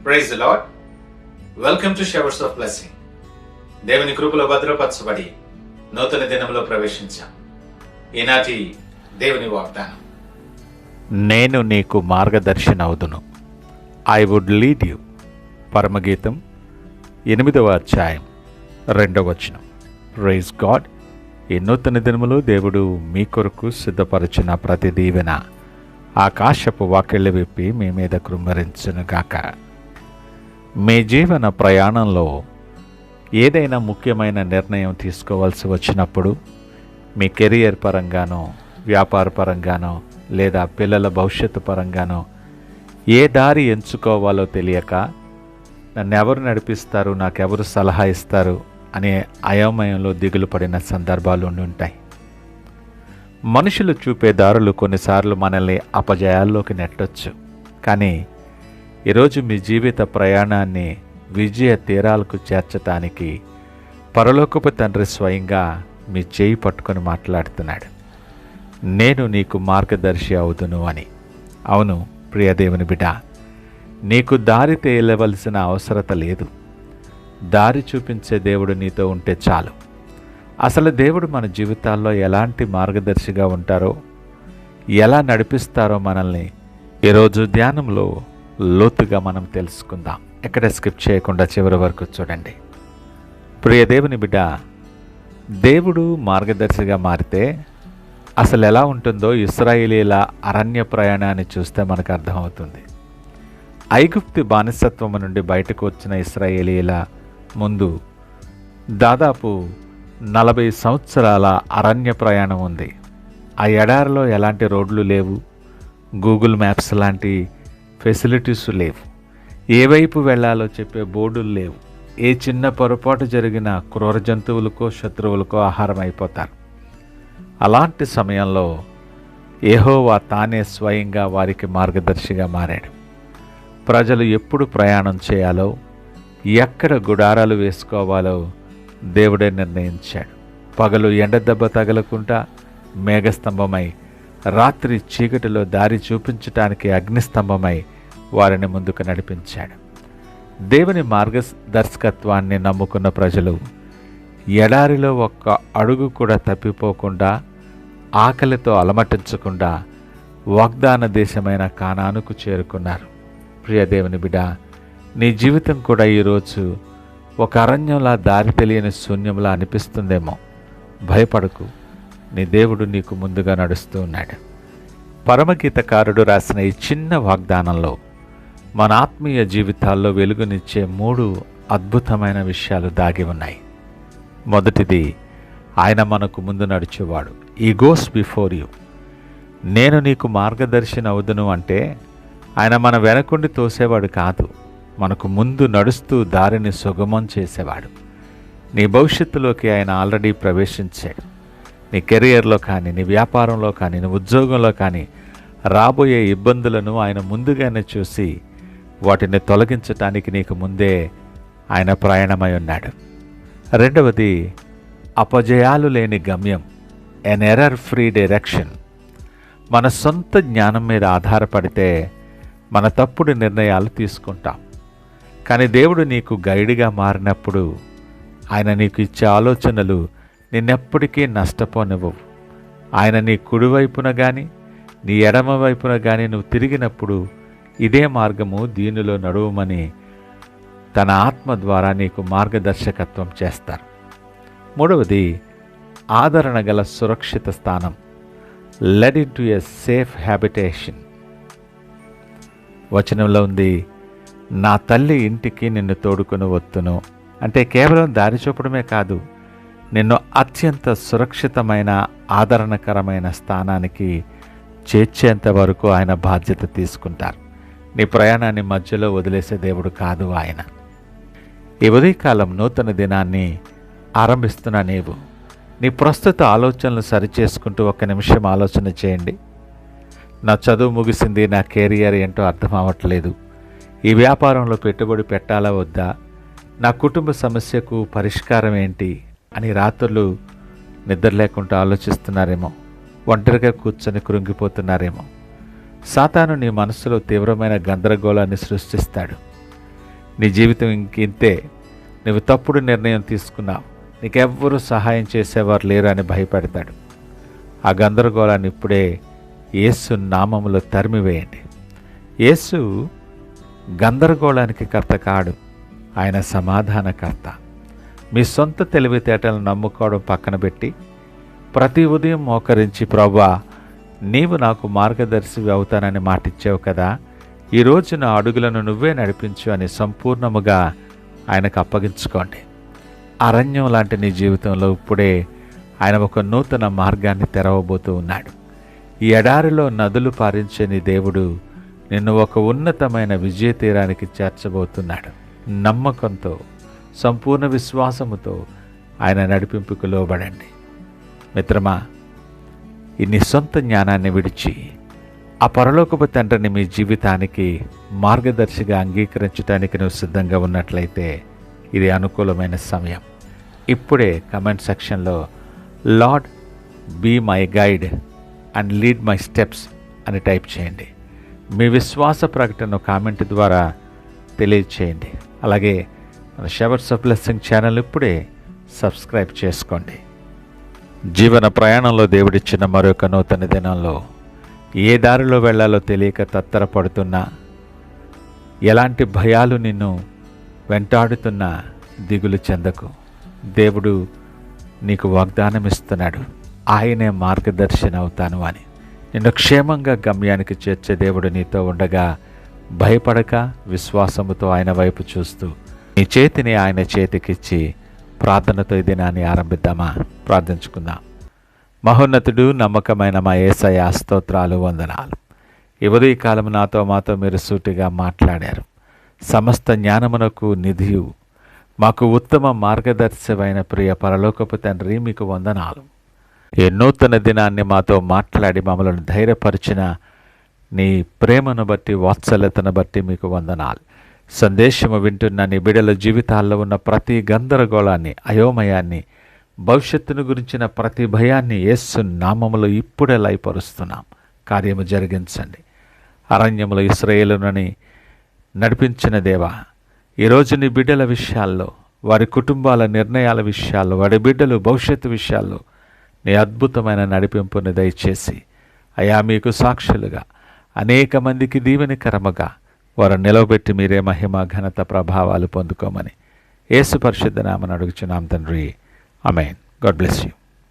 Praise the Lord. Welcome to showers of blessing. దేవుని కృపలో భద్రపరచబడి నూతన దినంలో ప్రవేశించాం. ఈనాటి దేవుని వాగ్దానం, నేను నీకు మార్గదర్శిని అవుదును, ఐ వుడ్ లీడ్ యూ. పరమగీతం 8వ అధ్యాయం 2వ వచనం. Praise God. ఈ నూతన దినములో దేవుడు మీ కొరకు సిద్ధపరిచిన ప్రతి దీవెన ఆకాశపు వాకిళ్ళు విప్పి మీ మీద కృమ్మరించునుగాక. మీ జీవన ప్రయాణంలో ఏదైనా ముఖ్యమైన నిర్ణయం తీసుకోవాల్సి వచ్చినప్పుడు, మీ కెరియర్ పరంగానో, వ్యాపార పరంగానో, లేదా పిల్లల భవిష్యత్తు పరంగానో ఏ దారి ఎంచుకోవాలో తెలియక నన్ను ఎవరు నడిపిస్తారు, నాకెవరు సలహా ఇస్తారు అనే అయోమయంలో దిగులు పడిన సందర్భాలు ఉంటాయి. మనుషులు చూపే దారులు కొన్నిసార్లు మనల్ని అపజయాల్లోకి నెట్టొచ్చు. కానీ ఈరోజు మీ జీవిత ప్రయాణాన్ని విజయ తీరాలకు చేర్చటానికి పరలోకపు తండ్రి స్వయంగా మీ చేయి పట్టుకొని మాట్లాడుతున్నాడు. నేను నీకు మార్గదర్శి అవుదును అని. అవును ప్రియదేవుని బిడ్డ, నీకు దారి తేలవలసిన అవసరత లేదు. దారి చూపించే దేవుడు నీతో ఉంటే చాలు. అసలు దేవుడు మన జీవితాల్లో ఎలాంటి మార్గదర్శిగా ఉంటారో, ఎలా నడిపిస్తారో మనల్ని ఈరోజు ధ్యానంలో లోతుగా మనం తెలుసుకుందాం. ఎక్కడ స్కిప్ చేయకుండా చివరి వరకు చూడండి. ప్రియ దేవుని బిడ్డ, దేవుడు మార్గదర్శిగా మారితే అసలు ఎలా ఉంటుందో ఇశ్రాయేలీల అరణ్య ప్రయాణాన్ని చూస్తే మనకు అర్థమవుతుంది. ఐగుప్తు బానిసత్వం నుండి బయటకు వచ్చిన ఇశ్రాయేలీల ముందు దాదాపు 40 సంవత్సరాల అరణ్య ప్రయాణం ఉంది. ఆ ఎడారిలో ఎలాంటి రోడ్లు లేవు, గూగుల్ మ్యాప్స్ లాంటి ఫెసిలిటీస్ లేవు, ఏ వైపు వెళ్ళాలో చెప్పే బోర్డులు లేవు. ఏ చిన్న పొరపాటు జరిగినా క్రూర జంతువులకో శత్రువులకో ఆహారం అయిపోతారు. అలాంటి సమయంలో యెహోవా తానే స్వయంగా వారికి మార్గదర్శిగా మారాడు. ప్రజలు ఎప్పుడు ప్రయాణం చేయాలో, ఎక్కడ గుడారాలు వేసుకోవాలో దేవుడే నిర్ణయించాడు. పగలు ఎండదెబ్బ తగలకుండా మేఘస్తంభమై, రాత్రి చీకటిలో దారి చూపించటానికి అగ్నిస్తంభమై వారిని ముందుకు నడిపించాడు. దేవుని మార్గదర్శకత్వాన్ని నమ్ముకున్న ప్రజలు ఎడారిలో ఒక్క అడుగు కూడా తప్పిపోకుండా, ఆకలితో అలమటించకుండా వాగ్దాన దేశమైన కానానుకు చేరుకున్నారు. ప్రియ దేవుని బిడ్డ, నీ జీవితం కూడా ఈరోజు ఒక అరణ్యంలా, దారి తెలియని శూన్యంలా అనిపిస్తుందేమో. భయపడకు, నీ దేవుడు నీకు ముందుగా నడుస్తూ ఉన్నాడు. పరమగీతకారుడు రాసిన ఈ చిన్న వాగ్దానంలో మన ఆత్మీయ జీవితాల్లో వెలుగునిచ్చే 3 అద్భుతమైన విషయాలు దాగి ఉన్నాయి. మొదటిది, ఆయన మనకు ముందు నడిచేవాడు. ఈ గోస్ బిఫోర్ యూ. నేను నీకు మార్గదర్శిని అవుదును అంటే ఆయన మన వెనకుండి తోసేవాడు కాదు, మనకు ముందు నడుస్తూ దారిని సుగమం చేసేవాడు. నీ భవిష్యత్తులోకి ఆయన ఆల్రెడీ ప్రవేశించాడు. నీ కెరియర్లో కానీ, నీ వ్యాపారంలో కానీ, నీ ఉద్యోగంలో కానీ రాబోయే ఇబ్బందులను ఆయన ముందుగానే చూసి వాటిని తొలగించటానికి నీకు ముందే ఆయన ప్రయాణమై ఉన్నాడు. రెండవది, అపజయాలు లేని గమ్యం, ఎన్ ఎర్రర్ ఫ్రీ డైరెక్షన్. మన సొంత జ్ఞానం మీద ఆధారపడితే మన తప్పుడు నిర్ణయాలు తీసుకుంటాం. కానీ దేవుడు నీకు గైడ్గా మారినప్పుడు ఆయన నీకు ఇచ్చే ఆలోచనలు నిన్నెప్పటికీ నష్టపోనివ్వవు. ఆయన నీ కుడివైపున కానీ, నీ ఎడమ వైపున కానీ నువ్వు తిరిగినప్పుడు ఇదే మార్గము, దీనిలో నడువమని తన ఆత్మ ద్వారా నీకు మార్గదర్శకత్వం చేస్తారు. మూడవది, ఆదరణ గల సురక్షిత స్థానం, led in to a safe habitation. వచనంలో ఉంది, నా తల్లి ఇంటికి నిన్ను తోడుకొని వత్తును అంటే కేవలం దారి చూపడమే కాదు, నిన్ను అత్యంత సురక్షితమైన, ఆదరణకరమైన స్థానానికి చేర్చేంత వరకు ఆయన బాధ్యత తీసుకుంటారు. నీ ప్రయాణాన్ని మధ్యలో వదిలేసే దేవుడు కాదు ఆయన. ఈ ఉదయకాలం నూతన దినాన్ని ఆరంభిస్తున్న నీవు నీ ప్రస్తుత ఆలోచనలు సరిచేసుకుంటూ 1 నిమిషం ఆలోచన చేయండి. నా చదువు ముగిసింది, నా కెరియర్ ఏంటో అర్థం అవ్వట్లేదు, ఈ వ్యాపారంలో పెట్టుబడి పెట్టాలా వద్దా, నా కుటుంబ సమస్యకు పరిష్కారం ఏంటి అని రాత్రులు నిద్ర లేకుండా ఆలోచిస్తున్నారేమో. ఒంటరిగా కూర్చొని కృంగిపోతున్నారేమో. సాతాను నీ మనసులో తీవ్రమైన గందరగోళాన్ని సృష్టిస్తాడు. నీ జీవితం ఇంకింతే, నువ్వు తప్పుడు నిర్ణయం తీసుకున్నావు, నీకెవ్వరూ సహాయం చేసేవారు లేరు అని భయపెడతాడు. ఆ గందరగోళాన్ని ఇప్పుడే యేసు నామములో తరిమివేయండి. యేసు గందరగోళానికి కర్త కాడు, ఆయన సమాధానకర్త. మీ సొంత తెలివితేటలను నమ్ముకోవడం పక్కన పెట్టి ప్రతి ఉదయం మోకరించి, ప్రభువా నీవు నాకు మార్గదర్శివి అవుతానని మాటిచ్చావు కదా, ఈరోజు నా అడుగులను నువ్వే నడిపించు అని సంపూర్ణముగా ఆయనకు అప్పగించుకోండి. అరణ్యం లాంటి నీ జీవితంలో ఇప్పుడే ఆయన ఒక నూతన మార్గాన్ని తెరవబోతూ ఉన్నాడు. ఈ ఎడారిలో నదులు పారించే నీ దేవుడు నిన్ను ఒక ఉన్నతమైన విజయ తీరానికి చేర్చబోతున్నాడు. నమ్మకంతో, సంపూర్ణ విశ్వాసముతో ఆయన నడిపింపుకు లోబడండి. మిత్రమా, నీ సొంత జ్ఞానాన్ని విడిచి ఆ పరలోకపు తండ్రిని మీ జీవితానికి మార్గదర్శిగా అంగీకరించడానికి నువ్వు సిద్ధంగా ఉన్నట్లయితే ఇది అనుకూలమైన సమయం. ఇప్పుడే కమెంట్ సెక్షన్లో Lord be my guide and lead my steps అని టైప్ చేయండి. మీ విశ్వాస ప్రకటన కామెంట్ ద్వారా తెలియచేయండి. అలాగే మన షవర్స్ ఆఫ్ బ్లెస్సింగ్ ఛానల్ ఇప్పుడే సబ్స్క్రైబ్ చేసుకోండి. జీవన ప్రయాణంలో దేవుడిచ్చిన మరొక నూతన దినంలో ఏ దారిలో వెళ్ళాలో తెలియక తత్తరపడుతున్నా, ఎలాంటి భయాలు నిన్ను వెంటాడుతున్నా దిగులు చెందకు. దేవుడు నీకు వాగ్దానం ఇస్తున్నాడు, ఆయనే మార్గదర్శన అవుతాను అని. నిన్ను క్షేమంగా గమ్యానికి చేర్చే దేవుడు నీతో ఉండగా భయపడక విశ్వాసముతో ఆయన వైపు చూస్తూ నీ చేతిని ఆయన చేతికిచ్చి ప్రార్థనతో ఈ దినాన్ని ఆరంభిద్దామా? ప్రార్థించుకుందాం. మహోన్నతుడు, నమ్మకమైన మా యేసయ్య, స్తోత్రాలు, వందనాలు. ఈ ఉదయకాలం నాతో మాతో మీరు సూటిగా మాట్లాడారు. సమస్త జ్ఞానమునకు నిధియు, మాకు ఉత్తమ మార్గదర్శమైన ప్రియ పరలోకపు తండ్రి, మీకు వందనాలు. ఈ నూతన దినాన్ని మాతో మాట్లాడి మమ్మల్ని ధైర్యపరిచిన నీ ప్రేమను బట్టి, వాత్సల్యతను బట్టి మీకు వందనాలు. సందేశము వింటున్న నీ బిడ్డల జీవితాల్లో ఉన్న ప్రతి గందరగోళాన్ని, అయోమయాన్ని, భవిష్యత్తును గురించిన ప్రతి భయాన్ని యేసు నామములో ఇప్పుడే లయపరుస్తున్నాం. కార్యము జరిగించండి. అరణ్యములో ఇశ్రాయేలునని నడిపించిన దేవా, ఈరోజు నీ బిడ్డల విషయాల్లో, వారి కుటుంబాల నిర్ణయాల విషయాల్లో, వారి బిడ్డలు భవిష్యత్తు విషయాల్లో నీ అద్భుతమైన నడిపింపుని దయచేసి అయా మీకు సాక్షులుగా అనేక మందికి దీవెనకరముగా వారు నిలవబెట్టి మీరే మహిమ, ఘనత, ప్రభావాలు పొందుకోమని యేసు పరిశుద్ధ నామమున అడుగుచున్నాం తండ్రి. ఆమేన్. God bless you.